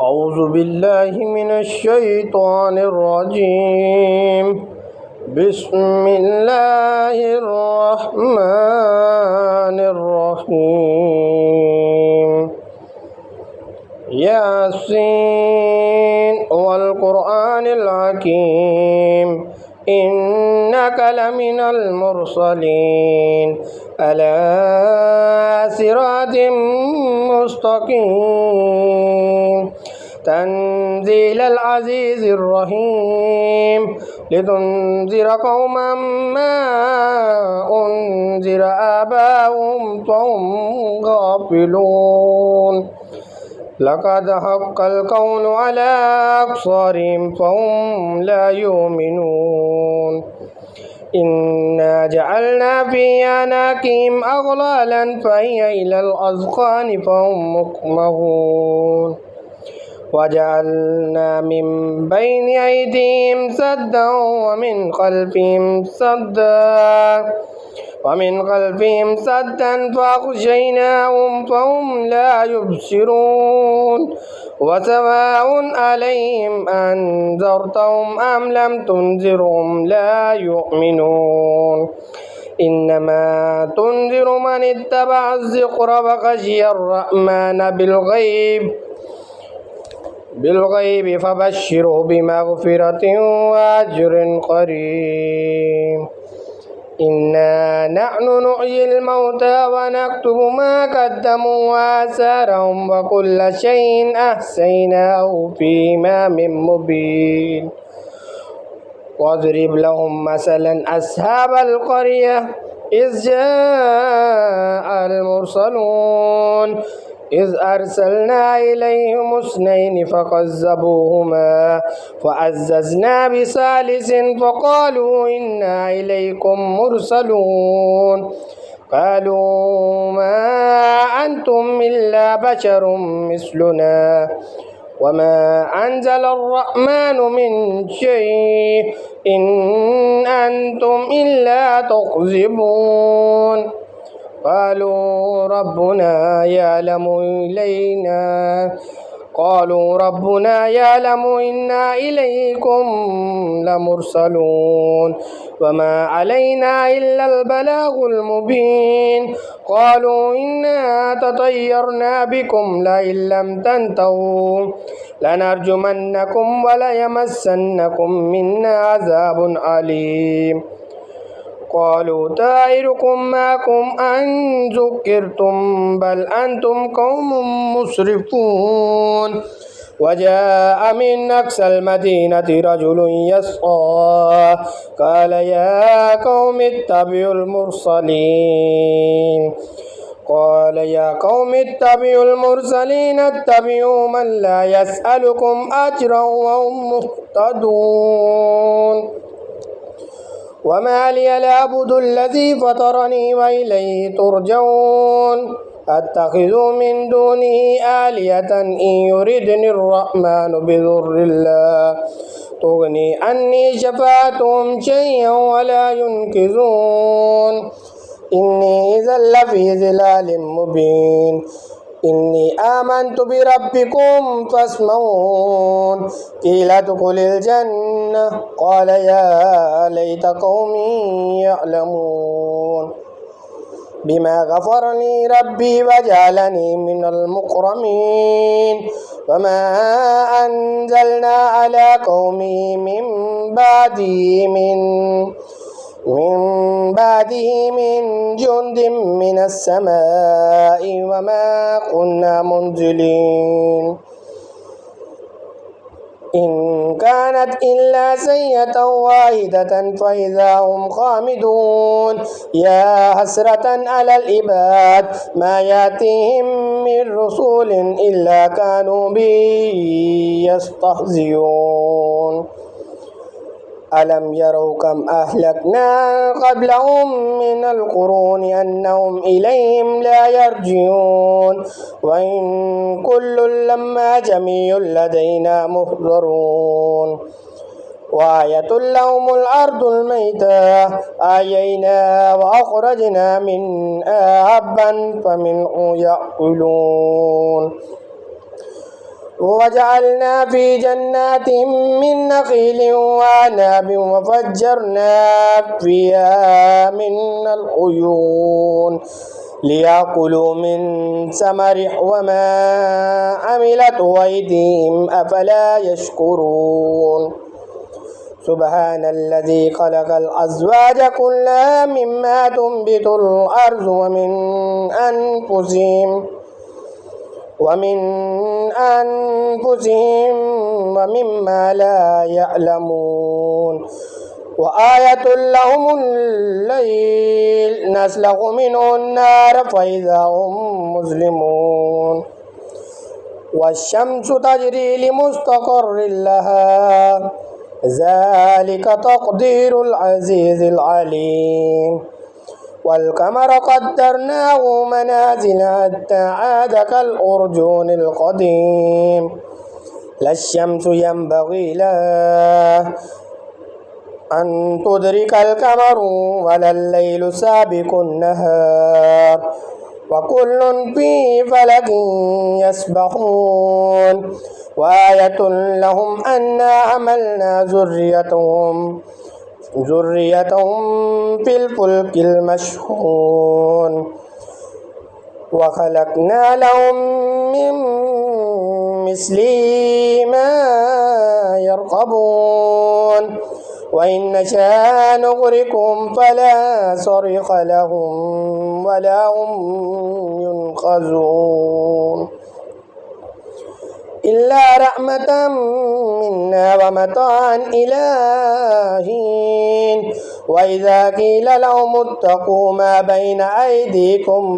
أعوذ بالله من الشيطان الرجيم. بسم الله الرحمن الرحيم. ياسين والقرآن الحكيم إنك لمن المرسلين على صراط مستقيم تنزيل العزيز الرحيم لتنذر قوما ما أنذر آباؤهم فهم غافلون لقد حق القول على أكثرهم فهم لا يؤمنون إنا جعلنا في أعناقهم أغلالا فهي إلى الأذقان فهم مقمحون وجعلنا من بين أيديهم سدا ومن خلفهم سدا فأغشيناهم فهم لا يبصرون وسواء عليهم أنذرتهم أم لم تنذرهم لا يؤمنون إنما تنذر من اتبع الذكر وخشي الرحمن بالغيب فبشره بمغفرة وأجر قريب. إنا نحن نحيي الموتى ونكتب ما قدموا وآثارهم وكل شيء أحصيناه في إمام مبين. واضرب لهم مثلا أصحاب القرية إذ جاء المرسلون إذ أرسلنا إليهم اثنين فكذبوهما فعززنا بثالث فقالوا إنا إليكم مرسلون قالوا ما أنتم إلا بشر مثلنا وما أنزل الرحمن من شيء إن أنتم إلا تكذبون قالوا ربنا يعلم إنا إليكم لمرسلون وما علينا إلا البلاغ المبين. قالوا إنا تطيرنا بكم لئن لم تنتهوا لنرجمنكم وليمسنكم منا عذاب أليم. قالوا طائركم معكم أن ذكرتم بل أنتم قوم مسرفون. وجاء من أقصى المدينة رجل يسعى قال يا قوم اتبعوا المرسلين اتبعوا من لا يسألكم أجرا وهم مهتدون. وما لي لا أعبد الذي فطرني وإليه ترجعون أتخذ من دونه آلهة إن يردني الرحمن بضر لا تغني عني شفاعتهم شيئا ولا ينقذون إني إذا لفي ضلال مبين. إني آمنت بربكم فاسمعون قيل ادخل الجنة قال يا ليت قومي يعلمون بما غفر لي ربي وجعلني من المكرمين. وما أنزلنا على قومه من بعده من جند من السماء وما كنا منزلين إن كانت إلا سيئة واحدة فإذا هم خامدون. يا حسرة على العباد ما يأتيهم من رسول إلا كانوا به يستهزئون. ألم يروا كم أهلكنا قبلهم من القرون أنهم إليهم لا يرجعون وإن كل لما جميع لدينا محضرون. وآية لهم الأرض الميتة أحيينا وأخرجنا منها حبا فمنه يأكلون وجعلنا في جنات من نخيل وأعناب وفجرنا فيها من العيون ليأكلوا من ثمره وما عملته أيديهم أفلا يشكرون سبحان الذي خلق الأزواج كلها مما تنبت الأرض ومن أنفسهم ومما لا يعلمون وآية لهم الليل نسلخ منه النار فإذا هم مظلمون والشمس تجري لمستقر لها ذلك تقدير العزيز العليم والقمر قدرناه منازل حتى عاد كالأرجون القديم لا الشمس ينبغي لها أن تدرك القمر ولا الليل سابق النهار وكل في فلك يسبحون وآية لهم أنا حملنا ذريتهم في الفلك المشحون وخلقنا لهم من مثله ما يركبون وإن نشاء نغرقهم فلا صريخ لهم ولا هم ينقذون إلا رحمة منا ومتاعا إلى حين وإذا قيل لهم اتقوا ما بين أيديكم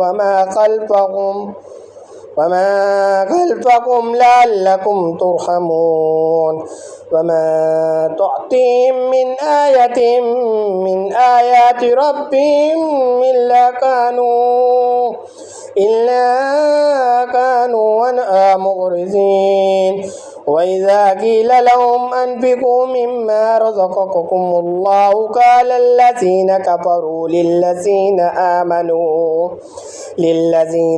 وما خلفكم لعلكم ترحمون وما تعطيهم من آية من آيات ربهم إلا كانوا عنها معرضين وإذا قيل لهم أنفقوا مما رزقكم الله قال الذين كفروا للذين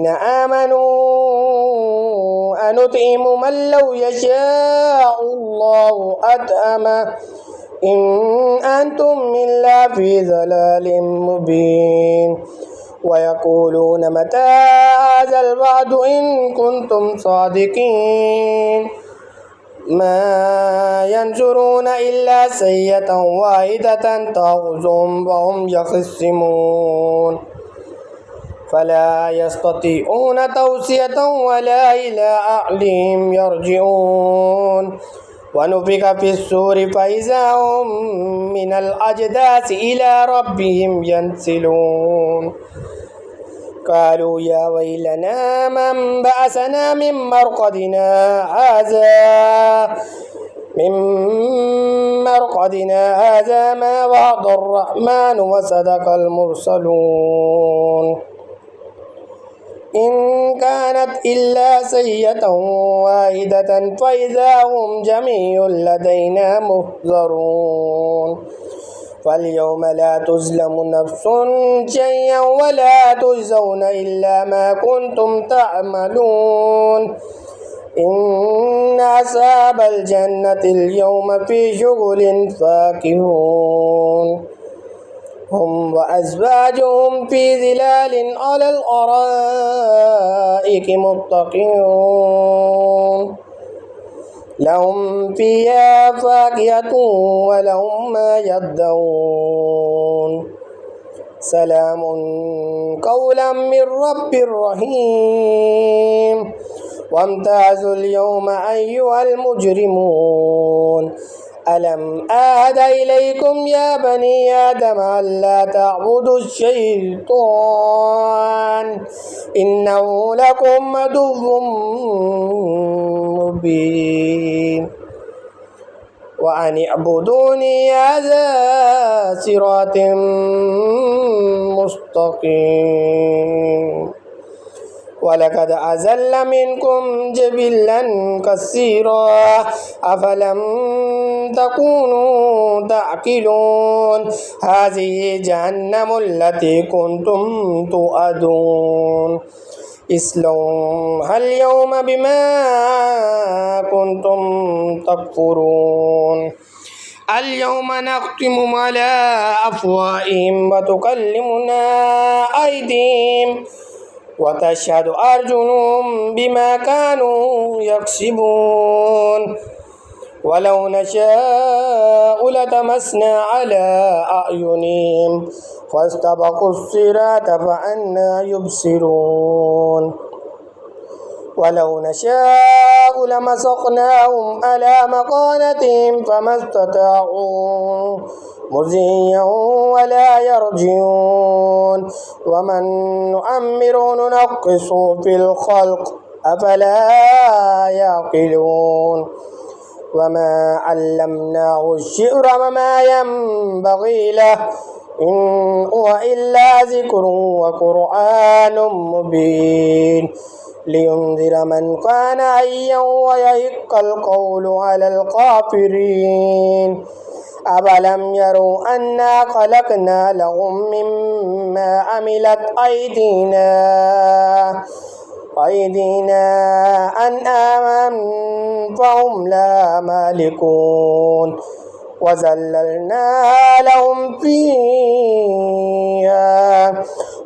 آمنوا أنطعم من لو يشاء الله أطعمه إن أنتم إلا في ضلال مبين ويقولون متى هذا الوعد إن كنتم صادقين ما ينظرون إلا سيئة واحدة تأخذهم وهم يخصمون فلا يستطيعون توصية ولا إلى أهلهم يرجعون ونفخ في الصور فإذا هم من الأجداث إلى ربهم ينسلون قالوا يا ويلنا من بعثنا من مرقدنا هذا ما وعد الرحمن وصدق المرسلون إن كانت إلا سيئة واحدة فإذا هم جميع لدينا محضرون فاليوم لا تظلم نفس شيئا ولا تجزون إلا ما كنتم تعملون إن أصحاب الجنة اليوم في شغل فاكهون هم وأزواجهم في ظلال على الأرائك متكئون لهم فيها فاكهة ولهم ما يدعون سلام قولا من رب رحيم وامتازوا اليوم أيها المجرمون ألم أعهد إليكم يا بني آدم ألا تعبدوا الشيطان إنه لكم عدو مبين وأن اعبدوني هذا صراط مستقيم ولقد أزل منكم جبلا كثيرا أفلم تكونوا تعقلون هذه جهنم التي كنتم توعدون اصلوها اليوم بما كنتم تكفرون اليوم نختم على أفواههم وتكلمنا أيديهم وتشهد أرجلهم بما كانوا يكسبون ولو نشاء لتمسنا على أعينهم فاستبقوا الصراط فأنى يبصرون ولو نشاء لمسخناهم على مكانتهم فما استطاعوا مضيا ولا يرجعون ومن نؤمر ننقص في الخلق أفلا يعقلون وما علمناه الشعر وما ينبغي له إن هو إلا ذكر وقرآن مبين لينذر من كان حيا ويحق القول على الكافرين أفلم يروا أنا خلقنا لهم مما عملت أيدينا أنعاما فهم لا مالكون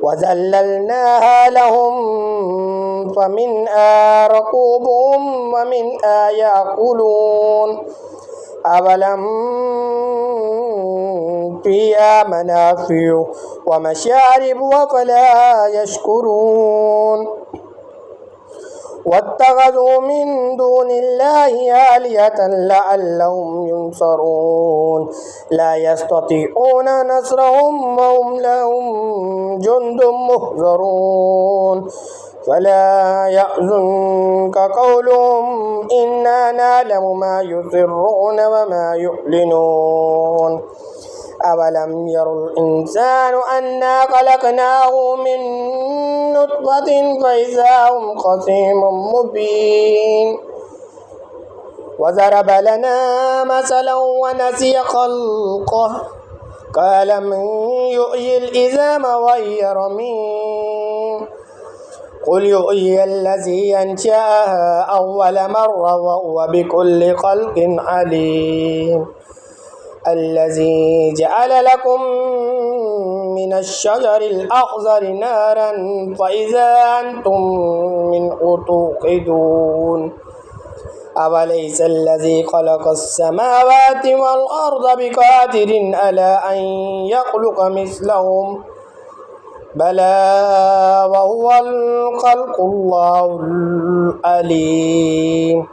وذللناها لهم فمنها ركوبهم ومنها يأكلون أولم فيها منافع ومشارب وفلا يشكرون واتخذوا من دون الله آلهة لعلهم ينصرون لا يستطيعون نصرهم وهم لهم جند محضرون فلا يحزنك قولهم إنا نعلم ما يسرون وما يعلنون أولم ير الإنسان أنا خلقناه من نطفة فإذا هم خصيم مبين وضرب لنا مثلا ونسي خلقه قال من يحيي العظام وهي رميم قل يحيي الذي أنشأها أول مرة وهو بكل خلق عليم الذي جعل لكم من الشجر الأخضر نارا فإذا أنتم منه توقدون أوليس الذي خلق السماوات والأرض بقادر على أن يخلق مثلهم بلى وهو الخلق الله العليم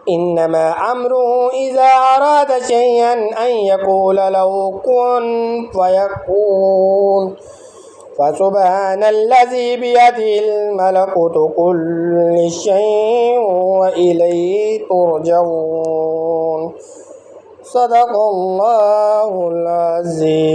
إنما أمره إذا أراد شيئا أن يقول له كن فيكون فسبحان الذي بيده الملكوت كل شيء وإليه ترجعون صدق الله العظيم.